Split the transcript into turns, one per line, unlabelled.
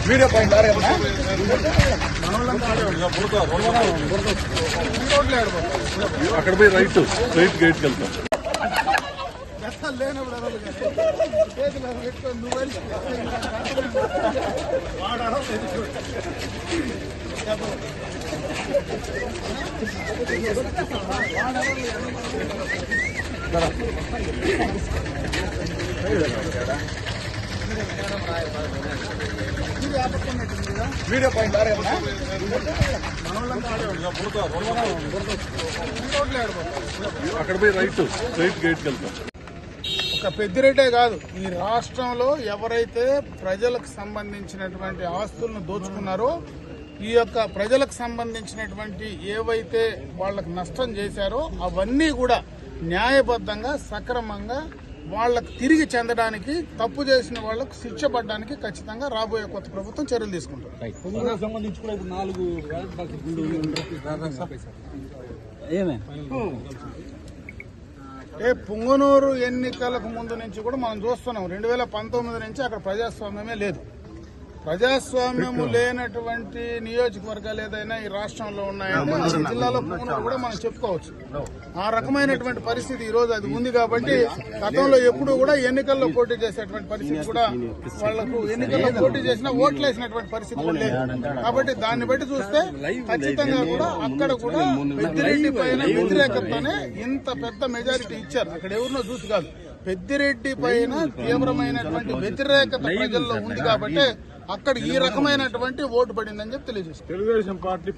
Video point అక్కడ పోయి right గేట్కి వెళ్తాం. వీడియో పాయింట్ అక్కడ పోయి రైట్ గేట్కి వెళ్తాం.
ఒక పెద్దిరెడ్డే కాదు, ఈ రాష్ట్రంలో ఎవరైతే ప్రజలకు సంబంధించినటువంటి ఆస్తులను దోచుకున్నారో, ఈ యొక్క ప్రజలకు సంబంధించినటువంటి ఏవైతే వాళ్లకు నష్టం చేశారో అవన్నీ కూడా న్యాయబద్ధంగా సక్రమంగా వాళ్లకు తిరిగి చెందడానికి, తప్పు చేసిన వాళ్లకు శిక్ష పడడానికి ఖచ్చితంగా రాబోయే కొత్త ప్రభుత్వం చర్యలు తీసుకుంటారు. పుంగనూరు ఎన్నికలకు ముందు నుంచి కూడా మనం చూస్తున్నాం. 2019 నుంచి అక్కడ ప్రజాస్వామ్యమే లేదు. ప్రజాస్వామ్యము లేనటువంటి నియోజకవర్గాలు ఏదైనా ఈ రాష్ట్రంలో ఉన్నాయంటే జిల్లాలో పుంగనూరు కూడా మనం చెప్పుకోవచ్చు. ఆ రకమైనటువంటి పరిస్థితి ఈ రోజు అది ఉంది. కాబట్టి గతంలో ఎప్పుడు కూడా ఎన్నికల్లో పోటీ చేసేటువంటి పరిస్థితి కూడా వాళ్లకు ఎన్నికల్లో పోటీ చేసినా ఓట్లు వేసినటువంటి పరిస్థితి కూడా లేదు. కాబట్టి దాన్ని బట్టి చూస్తే ఖచ్చితంగా కూడా అక్కడ కూడా పెద్దిరెడ్డి పైన వ్యతిరేకతనే ఇంత పెద్ద మెజారిటీ ఇచ్చారు. అక్కడ ఎవరినో చూసి కాదు, పెద్దిరెడ్డి పైన తీవ్రమైనటువంటి వ్యతిరేకత ప్రజల్లో ఉంది. కాబట్టి అక్కడ ఈ రకమైనటువంటి ఓటు పడిందని చెప్పి తెలియజేస్తారు.
తెలుగుదేశం పార్టీ